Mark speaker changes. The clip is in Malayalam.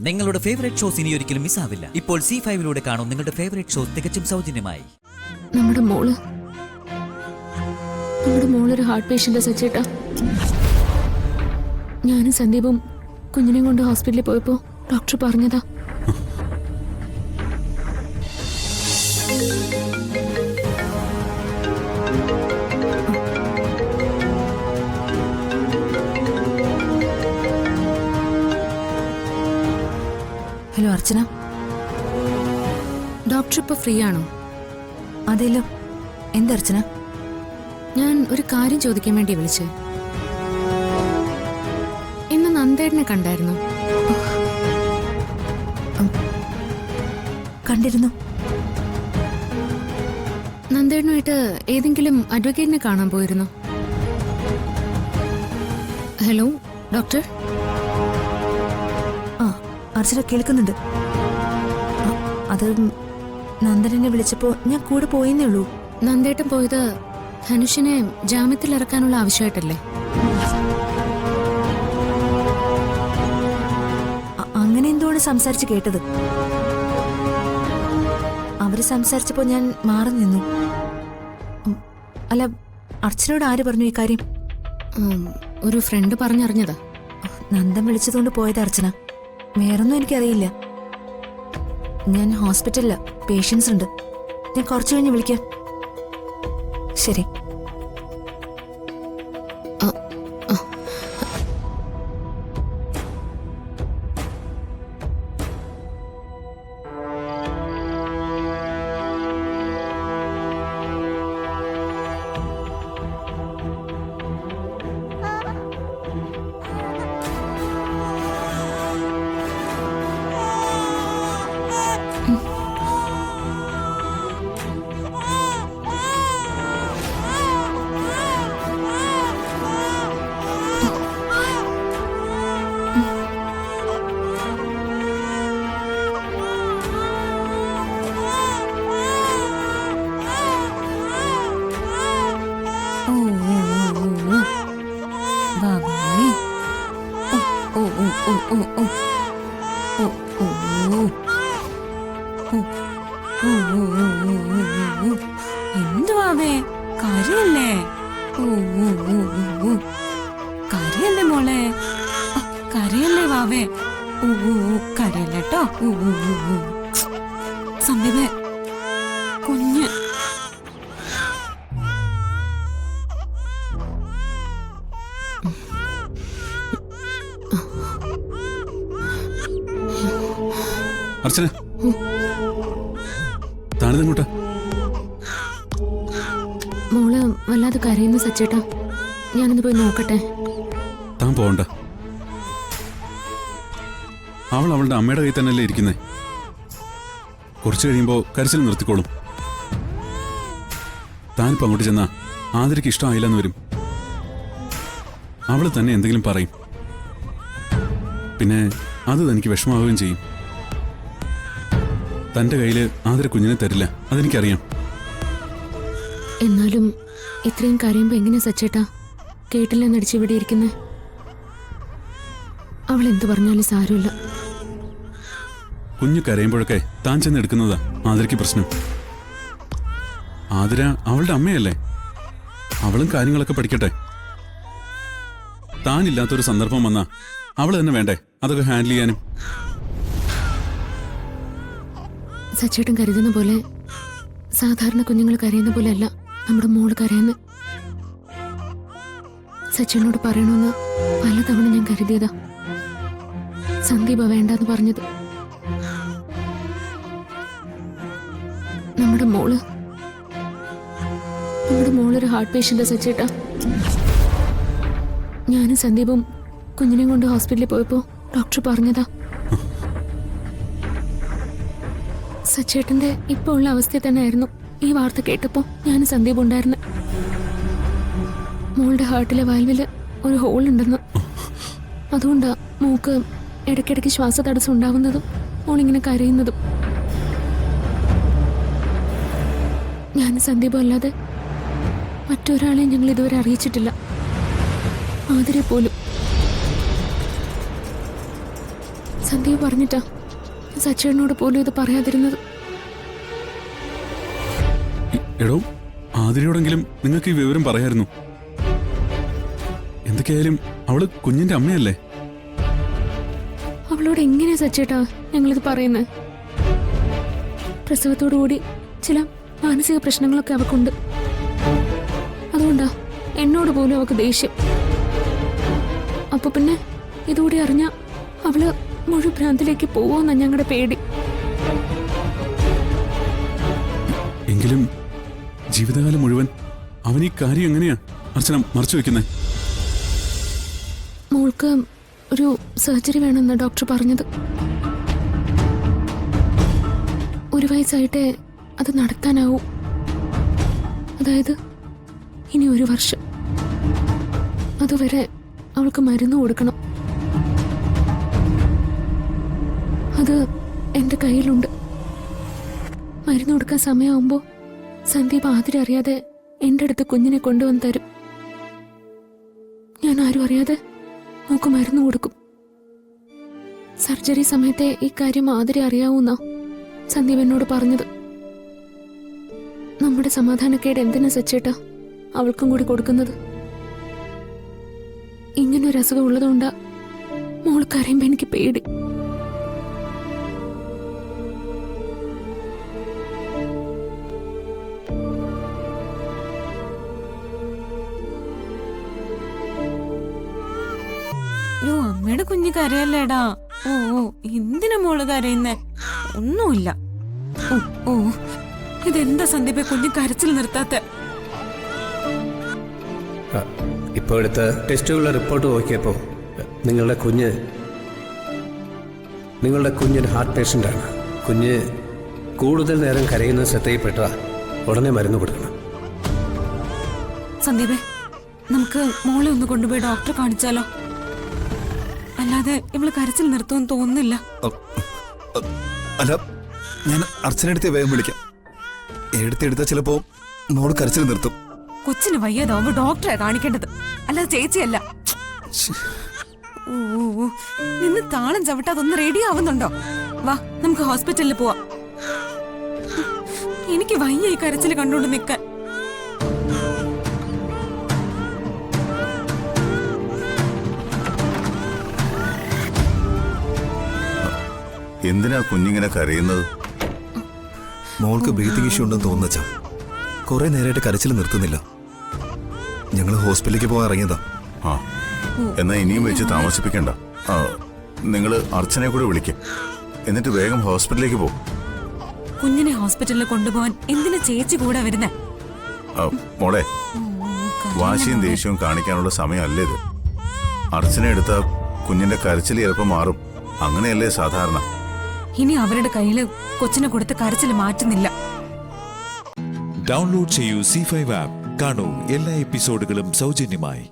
Speaker 1: നിങ്ങളുടെ ഫേവറേറ്റ് ഷോസ് ഇനി ഒരിക്കലും മിസ്സാവില്ല. ഇപ്പോൾ C5 കാണും നിങ്ങളുടെ ഫേവറേറ്റ് ഷോസ് തികച്ചും സൗജന്യമായി.
Speaker 2: നമ്മുടെ മോളൊരു ഹാർട്ട് പേഷ്യന്റ് സച്ചേട്ടാ. ഞാനും സന്ദീപും കുഞ്ഞിനെ കൊണ്ട് ഹോസ്പിറ്റലിൽ പോയപ്പോ ഡോക്ടർ പറഞ്ഞതാ.
Speaker 3: ഹലോ അർച്ചന,
Speaker 2: ഡോക്ടർ ഇപ്പൊ ഫ്രീ ആണോ?
Speaker 3: അതെല്ലോ. എന്താ അർച്ചന?
Speaker 2: ഞാൻ ഒരു കാര്യം ചോദിക്കാൻ വേണ്ടി വിളിച്ചേ. ഇന്ന് നന്ദേടനെ കണ്ടായിരുന്നു?
Speaker 3: കണ്ടിരുന്നു.
Speaker 2: നന്ദേടനുമായിട്ട് ഏതെങ്കിലും അഡ്വക്കേറ്റിനെ കാണാൻ പോയിരുന്നോ? Hello doctor.
Speaker 3: ആ അർച്ചന കേൾക്കുന്നുണ്ട്. അത് നന്ദനെ വിളിച്ചപ്പോ ഞാൻ കൂടെ പോയെന്നേ ഉള്ളൂ.
Speaker 2: നന്ദേട്ടൻ പോയത് ധനുഷിനെ ജാമ്യത്തിൽ ഇറക്കാനുള്ള ആവശ്യമായിട്ടല്ലേ?
Speaker 3: അങ്ങനെ എന്തുകൊണ്ട് സംസാരിച്ച് കേട്ടത്? അവര് സംസാരിച്ചപ്പോ ഞാൻ മാറി നിന്നു. അല്ല, അർച്ചനോട് ആര് പറഞ്ഞു ഈ കാര്യം?
Speaker 2: ഒരു ഫ്രണ്ട് പറഞ്ഞറിഞ്ഞതാ.
Speaker 3: നന്ദൻ വിളിച്ചതുകൊണ്ട് പോയത് അർച്ചന. വേറൊന്നും എനിക്കറിയില്ല. ഞാൻ ഹോസ്പിറ്റലില് പേഷ്യൻസ് ഉണ്ട്. ഞാൻ കുറച്ചു കഴിഞ്ഞ് വിളിക്കാം. ശരി.
Speaker 4: എന്തുവാവേ, കരയല്ലേ? കരയല്ലേ മോളെ, കരയല്ലേ വാവേ? കരയല്ലേട്ടോ. സന്ദീപേ കുഞ്ഞ്.
Speaker 5: അർച്ചന, താണിതെങ്ങോട്ടാ?
Speaker 2: മോള് വല്ലാതെ കരയുന്നു സച്ചേട്ടാ. ഞാനൊന്ന് പോയി നോക്കട്ടെ.
Speaker 5: താൻ പോവണ്ട. അവൾ അവളുടെ അമ്മയുടെ കയ്യിൽ തന്നെയല്ലേ ഇരിക്കുന്നേ. കുറച്ചു കഴിയുമ്പോ കരച്ചിൽ നിർത്തിക്കോളും. താനിപ്പോ അങ്ങോട്ട് ചെന്നാ ആതിരയ്ക്ക് ഇഷ്ടമായില്ലെന്ന് വരും. അവള് തന്നെ എന്തെങ്കിലും പറയും. പിന്നെ അത് തനിക്ക് വിഷമാവുകയും ചെയ്യും. തന്റെ കയ്യില് ആതിര കുഞ്ഞിനെ തരില്ല, അതെനിക്കറിയാം.
Speaker 2: എന്നാലും ഇത്രയും കരയുമ്പോ എങ്ങനെയാ സച്ചേട്ടാ കേട്ടില്ലെന്നടിച്ച് ഇവിടെ ഇരിക്കുന്നേ? അവൾ എന്തു പറഞ്ഞാലും സാരമില്ല.
Speaker 5: കുഞ്ഞു കരയുമ്പോഴൊക്കെ താൻ ചെന്ന് എടുക്കുന്നതാ ആതിരയ്ക്ക് പ്രശ്നം. ആതിര അവളുടെ അമ്മയല്ലേ, അവളും കാര്യങ്ങളൊക്കെ പഠിക്കട്ടെ. താനില്ലാത്തൊരു സന്ദർഭം വന്നാ അവള് തന്നെ വേണ്ടേ അതൊക്കെ ഹാൻഡിൽ ചെയ്യാനും?
Speaker 2: സച്ചേട്ടൻ കരുതുന്ന പോലെ, സാധാരണ കുഞ്ഞുങ്ങൾ കരയുന്ന പോലെ അല്ല നമ്മുടെ മോള് കരയുന്ന. സച്ചേട്ടനോട് പറയണമെന്ന് പലതവണ ഞാൻ കരുതിയതാ. സന്ദീപ വേണ്ടെന്ന് പറഞ്ഞത്. നമ്മുടെ മോളൊരു ഹാർട്ട് പേഷ്യന്റ് സച്ചേട്ടാ. ഞാനും സന്ദീപും കുഞ്ഞിനെ കൊണ്ട് ഹോസ്പിറ്റലിൽ പോയപ്പോ ഡോക്ടർ പറഞ്ഞതാ. സച്ചേട്ടന്റെ ഇപ്പൊ ഉള്ള അവസ്ഥ തന്നെയായിരുന്നു ഈ വാർത്ത കേട്ടപ്പോ ഞാനും സന്ദീപ് ഉണ്ടായിരുന്നു. മോളുടെ ഹാർട്ടിലെ വാൽവില് ഒരു ഹോൾ ഉണ്ടെന്ന്. അതുകൊണ്ടാ മോക്ക് ഇടയ്ക്കിടയ്ക്ക് ശ്വാസതടസ്സം ഉണ്ടാവുന്നതും മോളിങ്ങനെ കരയുന്നതും. ഞാനും സന്ദീപും അല്ലാതെ മറ്റൊരാളെയും ഞങ്ങൾ ഇതുവരെ അറിയിച്ചിട്ടില്ല. ആതിരെ പോലും. സന്ദീപ് പറഞ്ഞിട്ടാ സച്ചേട്ടനോട് പോലും ഇത് പറയാതിരുന്നത്.
Speaker 5: എടോ, ആതിരയോടെങ്കിലും നിങ്ങൾക്ക് ഈ വിവരം പറയായിരുന്നു. എന്തൊക്കെയായാലും അവള് കുഞ്ഞിന്റെ അമ്മയല്ലേ?
Speaker 2: അവളോട് എങ്ങനെയാ സച്ചേട്ടാ ഞങ്ങളിത് പറയുന്നത്? പ്രസവത്തോടുകൂടി ചില മാനസിക പ്രശ്നങ്ങളൊക്കെ അവൾക്കുണ്ട്. അതുകൊണ്ടാ എന്നോട് പോലും അവൾക്ക് ദേഷ്യം. അപ്പൊ പിന്നെ ഇതുകൂടി അറിഞ്ഞ അവള് മുഴുവൻ ഭ്രാന്തിലേക്ക് പോവോന്നാ ഞങ്ങളുടെ പേടി.
Speaker 5: എങ്കിലും ജീവിതകാലം മുഴുവൻ അവൻ ഈ കാര്യം എങ്ങനെയാ അർച്ചന മറച്ചു വെക്കുന്നേ?
Speaker 2: മോൾക്ക് ഒരു സർജറി വേണമെന്ന് ഡോക്ടർ പറഞ്ഞത്. 1 വയസ്സായിട്ടേ അത് നടത്താനാവൂ. അതായത് ഇനി 1 വർഷം. അതുവരെ അവൾക്ക് മരുന്ന് കൊടുക്കണം. അത് എൻ്റെ കയ്യിലുണ്ട്. മരുന്ന് കൊടുക്കാൻ സമയമാകുമ്പോൾ സന്ദീപ് ആതിര അറിയാതെ എൻ്റെ അടുത്ത് കുഞ്ഞിനെ കൊണ്ടുവന്ന് തരും. ഞാൻ ആരും അറിയാതെ മോക്ക് മരുന്ന് കൊടുക്കും. സർജറി സമയത്തെ ഈ കാര്യം ആതിര അറിയാവൂന്നാ സന്ദീപ് എന്നോട് പറഞ്ഞത്. നമ്മുടെ സമാധാനക്കേട് എന്തിനാ സച്ചേട്ടാ അവൾക്കും കൂടി കൊടുക്കുന്നത്? ഇങ്ങനൊരു അസുഖം ഉള്ളതുകൊണ്ടാ മോൾ കരയുമ്പോ എനിക്ക് പേടി.
Speaker 4: അമ്മയുടെ കുഞ്ഞ് കരയല്ലേടാ. ഓ ഓ എന്തിനാ മോള് കരയുന്നേ? ഒന്നുമില്ല. ഓ ഓ ഇതെന്താ സന്ദീപെ കുഞ്ഞ് കരച്ചിൽ നിർത്താത്ത?
Speaker 6: ഇപ്പോൾ എടുത്ത ടെസ്റ്റുകളുടെ റിപ്പോർട്ട് നോക്കിയപ്പോൾ നിങ്ങളുടെ കുഞ്ഞൊരു ഹാർട്ട് പേഷ്യൻ്റാണ്. കുഞ്ഞ് കൂടുതൽ നേരം കരയുന്ന ശ്രദ്ധയിൽപ്പെട്ട ഉടനെ മരുന്ന് കൊടുക്കണം.
Speaker 4: സന്ദീപെ, നമുക്ക് മോളെ ഒന്ന് കൊണ്ടുപോയി ഡോക്ടറെ കാണിച്ചാലോ? അല്ലാതെ ഇവള് കരച്ചിൽ നിർത്തുമെന്ന് തോന്നുന്നില്ല.
Speaker 7: അല്ല, ഞാൻ അർച്ചനടുത്ത് വേഗം വിളിക്കാം. എടുത്ത ചിലപ്പോ മോള് കരച്ചിൽ നിർത്തും.
Speaker 4: കൊച്ചിന് വയ്യാതാവുമ്പോ ഡോക്ടറെ കാണിക്കേണ്ടത്, അല്ലാതെ ചേച്ചിയല്ല. ഓ നിന്ന് താളം ചവിട്ടാതെ ഒന്ന് റെഡി ആവുന്നുണ്ടോ? വാ, നമുക്ക് ഹോസ്പിറ്റലിൽ പോവാം. എനിക്ക് വയ്യ ഈ കരച്ചിൽ കണ്ടുകൊണ്ട് നിൽക്കാൻ.
Speaker 7: എന്തിനാ കുഞ്ഞിങ്ങനെ കരയുന്നത്? മോൾക്ക് ബ്രീത്തിങ് ഇഷ്യൂ ഉണ്ടെന്ന് തോന്നുന്നച്ചാ. കുറെ നേരമായിട്ട് കരച്ചിൽ നിർത്തുന്നില്ല. ഞങ്ങൾ ഹോസ്പിറ്റലിലേക്ക് പോകാൻ ഇറങ്ങിയതാ.
Speaker 8: ആ, എന്നാ ഇനിയും വെച്ച് താമസിപ്പിക്കണ്ട. നിങ്ങൾ അർച്ചനയെ കൂടെ വിളിക്കും, എന്നിട്ട് വേഗം ഹോസ്പിറ്റലിലേക്ക് പോകും.
Speaker 4: കുഞ്ഞിനെ ഹോസ്പിറ്റലിൽ കൊണ്ടുപോകാൻ എന്തിനാ ചേച്ചി കൂടെ വരുന്നേ?
Speaker 8: മോളെ, വാശിയും ദേഷ്യവും കാണിക്കാനുള്ള സമയമല്ലേ ഇത്. അർച്ചന എടുത്ത കുഞ്ഞിന്റെ കരച്ചിൽ ചിലപ്പോൾ മാറും. അങ്ങനെയല്ലേ സാധാരണ.
Speaker 4: ഇനി അവരുടെ കയ്യില് കൊച്ചിനെ കൊടുത്ത് കരച്ചിൽ മാറ്റുന്നില്ല.
Speaker 9: ഡൗൺലോഡ് ചെയ്യൂ C5 ആപ്പ്. കാണൂ എല്ലാ എപ്പിസോഡുകളും സൗജന്യമായി.